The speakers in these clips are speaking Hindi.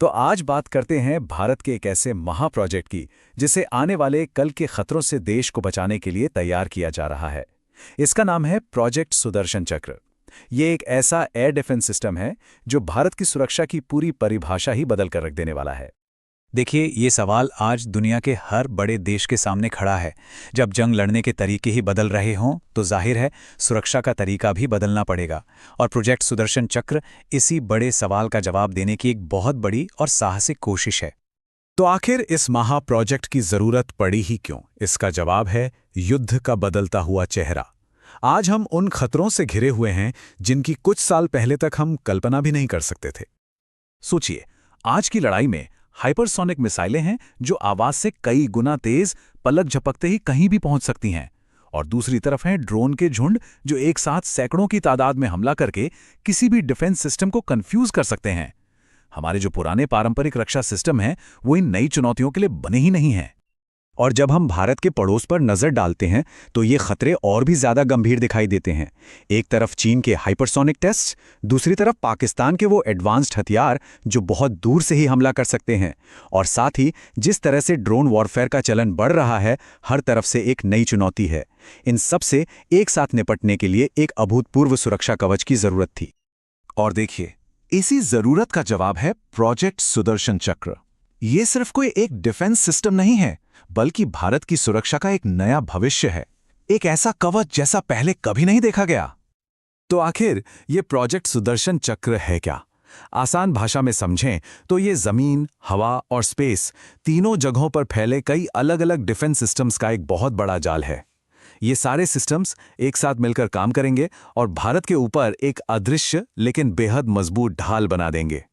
तो आज बात करते हैं भारत के एक ऐसे महाप्रोजेक्ट की जिसे आने वाले कल के खतरों से देश को बचाने के लिए तैयार किया जा रहा है। इसका नाम है प्रोजेक्ट सुदर्शन चक्र। ये एक ऐसा एयर डिफेंस सिस्टम है जो भारत की सुरक्षा की पूरी परिभाषा ही बदल कर रख देने वाला है। देखिए, ये सवाल आज दुनिया के हर बड़े देश के सामने खड़ा है। जब जंग लड़ने के तरीके ही बदल रहे हों तो जाहिर है सुरक्षा का तरीका भी बदलना पड़ेगा। और प्रोजेक्ट सुदर्शन चक्र इसी बड़े सवाल का जवाब देने की एक बहुत बड़ी और साहसिक कोशिश है। तो आखिर इस महा प्रोजेक्ट की जरूरत पड़ी ही क्यों? इसका जवाब है युद्ध का बदलता हुआ चेहरा। आज हम उन खतरों से घिरे हुए हैं जिनकी कुछ साल पहले तक हम कल्पना भी नहीं कर सकते थे। सोचिए, आज की लड़ाई में हाइपरसोनिक मिसाइलें हैं जो आवाज से कई गुना तेज, पलक झपकते ही कहीं भी पहुंच सकती हैं। और दूसरी तरफ हैं ड्रोन के झुंड जो एक साथ सैकड़ों की तादाद में हमला करके किसी भी डिफेंस सिस्टम को कंफ्यूज कर सकते हैं। हमारे जो पुराने पारंपरिक रक्षा सिस्टम हैं वो इन नई चुनौतियों के लिए बने ही नहीं हैं। और जब हम भारत के पड़ोस पर नजर डालते हैं तो ये खतरे और भी ज्यादा गंभीर दिखाई देते हैं। एक तरफ चीन के हाइपरसोनिक टेस्ट, दूसरी तरफ पाकिस्तान के वो एडवांस्ड हथियार जो बहुत दूर से ही हमला कर सकते हैं। और साथ ही जिस तरह से ड्रोन वॉरफेयर का चलन बढ़ रहा है, हर तरफ से एक नई चुनौती है। इन सब से एक साथ निपटने के लिए एक अभूतपूर्व सुरक्षा कवच की जरूरत थी। और देखिए, इसी जरूरत का जवाब है प्रोजेक्ट सुदर्शन चक्र। ये सिर्फ कोई एक डिफेंस सिस्टम नहीं है, बल्कि भारत की सुरक्षा का एक नया भविष्य है। एक ऐसा कवच जैसा पहले कभी नहीं देखा गया। तो आखिर ये प्रोजेक्ट सुदर्शन चक्र है क्या? आसान भाषा में समझें तो ये जमीन, हवा और स्पेस तीनों जगहों पर फैले कई अलग अलग डिफेंस सिस्टम्स का एक बहुत बड़ा जाल है। ये सारे सिस्टम्स एक साथ मिलकर काम करेंगे और भारत के ऊपर एक अदृश्य लेकिन बेहद मजबूत ढाल बना देंगे।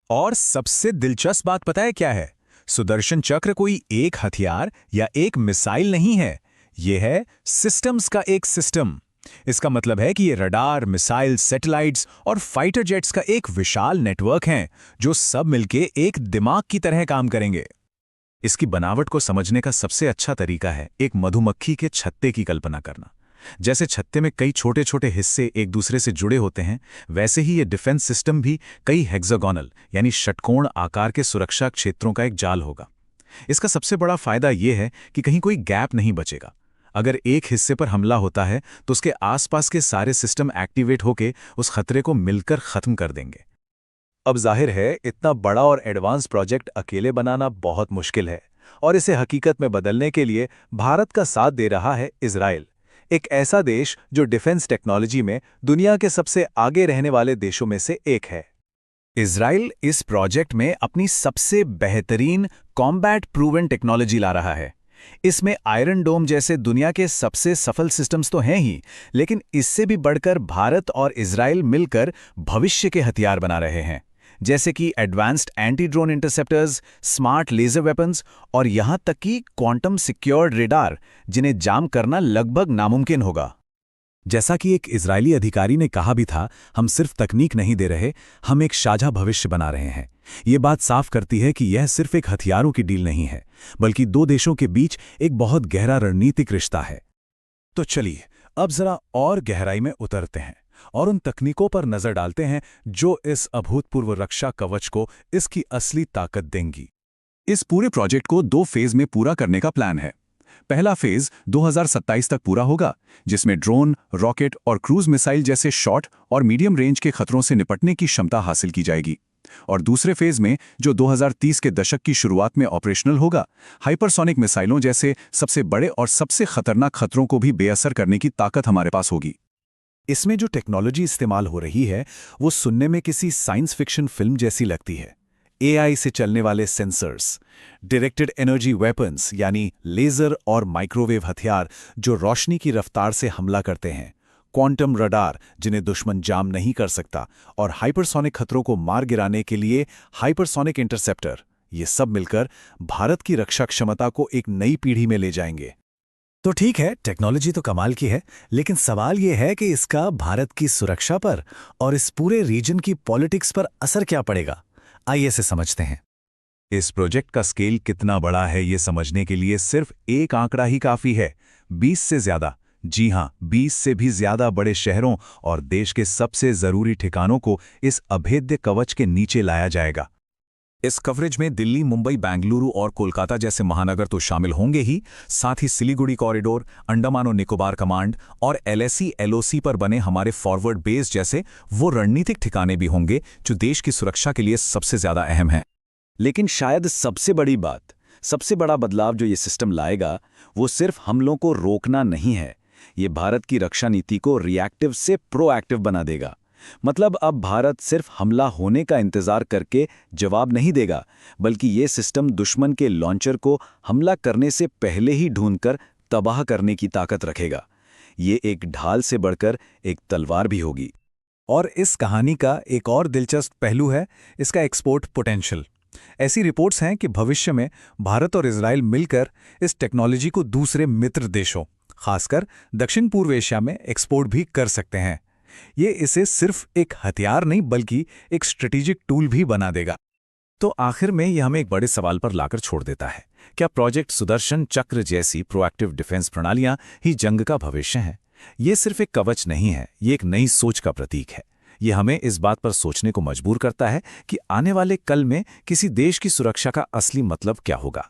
और सबसे दिलचस्प बात पता है क्या है? सुदर्शन चक्र कोई एक हथियार या एक मिसाइल नहीं है। यह है सिस्टम्स का एक सिस्टम। इसका मतलब है कि ये रडार, मिसाइल, सैटेलाइट्स और फाइटर जेट्स का एक विशाल नेटवर्क है जो सब मिलके एक दिमाग की तरह काम करेंगे। इसकी बनावट को समझने का सबसे अच्छा तरीका है एक मधुमक्खी के छत्ते की कल्पना करना। जैसे छत्ते में कई छोटे छोटे हिस्से एक दूसरे से जुड़े होते हैं, वैसे ही ये डिफेंस सिस्टम भी कई हेक्सागोनल यानी षटकोण आकार के सुरक्षा क्षेत्रों का एक जाल होगा। इसका सबसे बड़ा फायदा यह है कि कहीं कोई गैप नहीं बचेगा। अगर एक हिस्से पर हमला होता है तो उसके आसपास के सारे सिस्टम एक्टिवेट होकर उस खतरे को मिलकर खत्म कर देंगे। अब जाहिर है इतना बड़ा और एडवांस प्रोजेक्ट अकेले बनाना बहुत मुश्किल है, और इसे हकीकत में बदलने के लिए भारत का साथ दे रहा है इजराइल, एक ऐसा देश जो डिफेंस टेक्नोलॉजी में दुनिया के सबसे आगे रहने वाले देशों में से एक है। इजराइल इस प्रोजेक्ट में अपनी सबसे बेहतरीन कॉम्बैट प्रूवन टेक्नोलॉजी ला रहा है। इसमें आयरन डोम जैसे दुनिया के सबसे सफल सिस्टम्स तो हैं ही, लेकिन इससे भी बढ़कर भारत और इजराइल मिलकर भविष्य के हथियार बना रहे हैं, जैसे कि advanced anti drone interceptors, smart laser weapons और यहां तक कि क्वांटम सिक्योर्ड रेडार, जिन्हें जाम करना लगभग नामुमकिन होगा। जैसा कि एक इजरायली अधिकारी ने कहा भी था, हम सिर्फ तकनीक नहीं दे रहे, हम एक साझा भविष्य बना रहे हैं। ये बात साफ करती है कि यह सिर्फ एक हथियारों की डील नहीं है, बल्कि दो देशों के बीच एक बहुत गहरा रणनीतिक रिश्ता है। तो चलिए अब जरा और गहराई में उतरते हैं और उन तकनीकों पर नजर डालते हैं जो इस अभूतपूर्व रक्षा कवच को इसकी असली ताकत देंगी। इस पूरे प्रोजेक्ट को 2 फेज में पूरा करने का प्लान है। पहला फेज 2027 तक पूरा होगा, जिसमें ड्रोन, रॉकेट और क्रूज मिसाइल जैसे शॉर्ट और मीडियम रेंज के खतरों से निपटने की क्षमता हासिल की जाएगी। और दूसरे फेज में, जो 2030 के दशक की शुरुआत में ऑपरेशनल होगा, हाइपरसोनिक मिसाइलों जैसे सबसे बड़े और सबसे खतरनाक खतरों को भी बेअसर करने की ताकत हमारे पास होगी। इसमें जो टेक्नोलॉजी इस्तेमाल हो रही है वो सुनने में किसी साइंस फिक्शन फिल्म जैसी लगती है। एआई से चलने वाले सेंसर्स, डायरेक्टेड एनर्जी वेपन्स यानी लेजर और माइक्रोवेव हथियार जो रोशनी की रफ्तार से हमला करते हैं, क्वांटम रडार जिन्हें दुश्मन जाम नहीं कर सकता, और हाइपरसोनिक खतरों को मार गिराने के लिए हाइपरसोनिक इंटरसेप्टर, ये सब मिलकर भारत की रक्षा क्षमता को एक नई पीढ़ी में ले जाएंगे। तो ठीक है, टेक्नोलॉजी तो कमाल की है, लेकिन सवाल यह है कि इसका भारत की सुरक्षा पर और इस पूरे रीजन की पॉलिटिक्स पर असर क्या पड़ेगा। आइए इसे समझते हैं। इस प्रोजेक्ट का स्केल कितना बड़ा है ये समझने के लिए सिर्फ एक आंकड़ा ही काफी है। 20 से ज्यादा, जी हां, 20 से भी ज्यादा बड़े शहरों और देश के सबसे जरूरी ठिकानों को इस अभेद्य कवच के नीचे लाया जाएगा। इस कवरेज में दिल्ली, मुंबई, बेंगलुरु और कोलकाता जैसे महानगर तो शामिल होंगे ही, साथ ही सिलीगुड़ी कॉरिडोर, अंडमान और निकोबार कमांड और एलएसी एलओसी पर बने हमारे फॉरवर्ड बेस जैसे वो रणनीतिक ठिकाने भी होंगे जो देश की सुरक्षा के लिए सबसे ज्यादा अहम हैं। लेकिन शायद सबसे बड़ी बात, सबसे बड़ा बदलाव जो ये सिस्टम लाएगा, वो सिर्फ हमलों को रोकना नहीं है, ये भारत की रक्षा नीति को रिएक्टिव से प्रोएक्टिव बना देगा। मतलब अब भारत सिर्फ हमला होने का इंतजार करके जवाब नहीं देगा, बल्कि ये सिस्टम दुश्मन के लॉन्चर को हमला करने से पहले ही ढूंढकर तबाह करने की ताकत रखेगा। ये एक ढाल से बढ़कर एक तलवार भी होगी। और इस कहानी का एक और दिलचस्प पहलू है इसका एक्सपोर्ट पोटेंशियल। ऐसी रिपोर्ट्स हैं कि भविष्य में भारत और इजराइल मिलकर इस टेक्नोलॉजी को दूसरे मित्र देशों, खासकर दक्षिण पूर्व एशिया में एक्सपोर्ट भी कर सकते हैं। ये इसे सिर्फ एक हथियार नहीं बल्कि एक स्ट्रेटेजिक टूल भी बना देगा। तो आखिर में यह हमें एक बड़े सवाल पर लाकर छोड़ देता है, क्या प्रोजेक्ट सुदर्शन चक्र जैसी प्रोएक्टिव डिफेंस प्रणालियां ही जंग का भविष्य हैं? ये सिर्फ एक कवच नहीं है, ये एक नई सोच का प्रतीक है। ये हमें इस बात पर सोचने को मजबूर करता है कि आने वाले कल में किसी देश की सुरक्षा का असली मतलब क्या होगा।